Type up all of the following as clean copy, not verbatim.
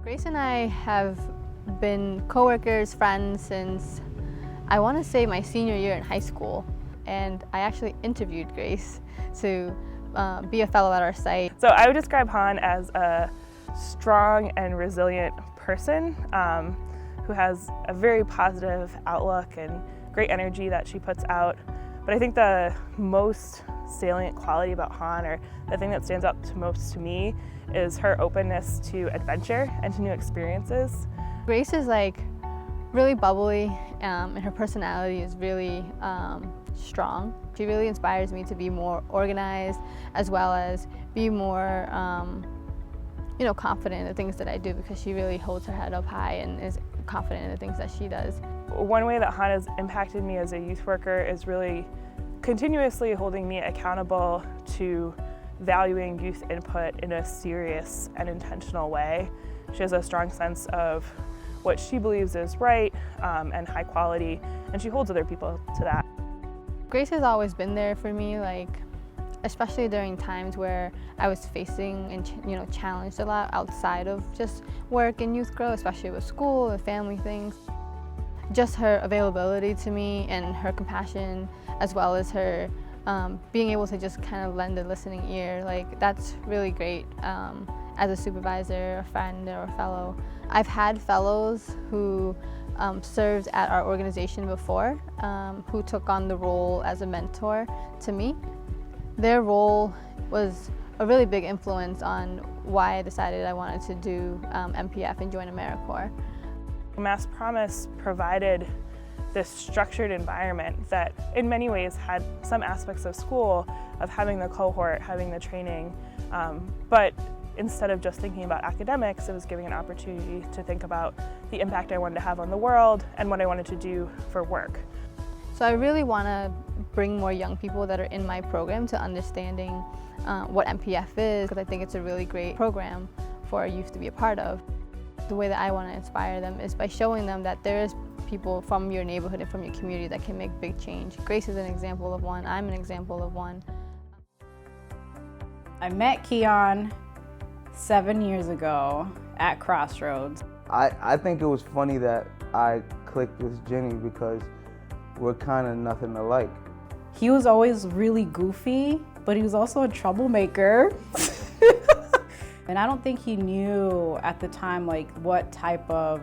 Grace and I have been coworkers, friends since I want to say my senior year in high school, and I actually interviewed Grace to be a fellow at our site. So I would describe Hanh as a strong and resilient person who has a very positive outlook and great energy that she puts out. But I think the most salient quality about Hanh, or the thing that stands out most to me, is her openness to adventure and to new experiences. Grace is like really bubbly, and her personality is really strong. She really inspires me to be more organized, as well as be more confident in the things that I do, because she really holds her head up high and is confident in the things that she does. One way that Hanh has impacted me as a youth worker is really continuously holding me accountable to valuing youth input in a serious and intentional way. She has a strong sense of what she believes is right and high quality, and she holds other people to that. Grace has always been there for me, especially during times where I was facing and challenged a lot outside of just work and youth growth, especially with school and family things. Just her availability to me and her compassion, as well as her being able to just kind of lend a listening ear, that's really great as a supervisor, a friend, or a fellow. I've had fellows who served at our organization before, who took on the role as a mentor to me. Their role was a really big influence on why I decided I wanted to do MPF and join AmeriCorps. Mass Promise provided this structured environment that in many ways had some aspects of school, of having the cohort, having the training, but instead of just thinking about academics, it was giving an opportunity to think about the impact I wanted to have on the world and what I wanted to do for work. So I really want to bring more young people that are in my program to understanding what MPF is, because I think it's a really great program for our youth to be a part of. The way that I want to inspire them is by showing them that there is people from your neighborhood and from your community that can make big change. Grace is an example of one. I'm an example of one. I met Ky'ann 7 years ago at Crossroads. I think it was funny that I clicked with Jenny because we're kind of nothing alike. He was always really goofy, but he was also a troublemaker. And I don't think he knew at the time what type of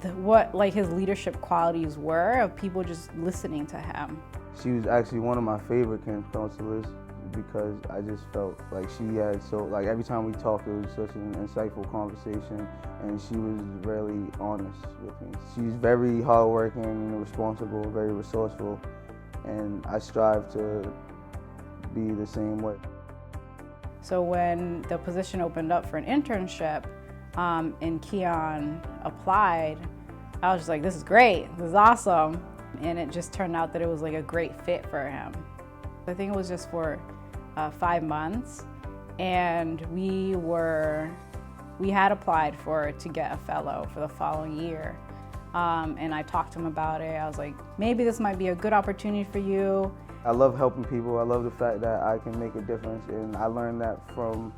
his leadership qualities were of people just listening to him. She was actually one of my favorite camp counselors because I just felt like she had every time we talked, it was such an insightful conversation, and she was really honest with me. She's very hardworking, responsible, very resourceful, and I strive to be the same way. So when the position opened up for an internship and Ky'ann applied, I was just like, this is great, this is awesome. And it just turned out that it was a great fit for him. I think it was just for 5 months, and we had applied to get a fellow for the following year. And I talked to him about it. I was like, maybe this might be a good opportunity for you. I love helping people. I love the fact that I can make a difference, and I learned that from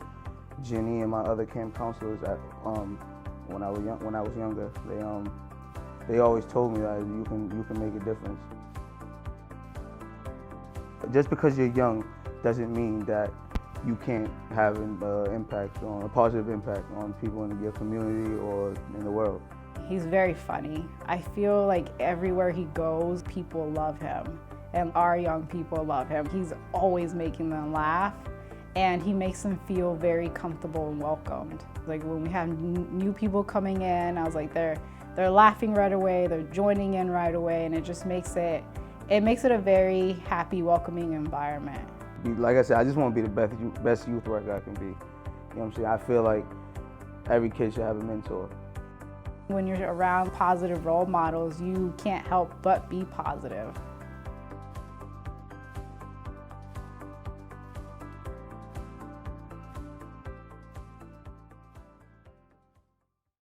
Jenny and my other camp counselors when I was younger. They always told me that you can make a difference. Just because you're young doesn't mean that you can't have a positive impact on people in your community or in the world. He's very funny. I feel like everywhere he goes, people love him. And our young people love him. He's always making them laugh, and he makes them feel very comfortable and welcomed. When we have new people coming in, I was like, they're laughing right away, they're joining in right away, and it just makes it a very happy, welcoming environment. Like I said, I just want to be the best youth worker I can be. You know what I'm saying? I feel like every kid should have a mentor. When you're around positive role models, you can't help but be positive.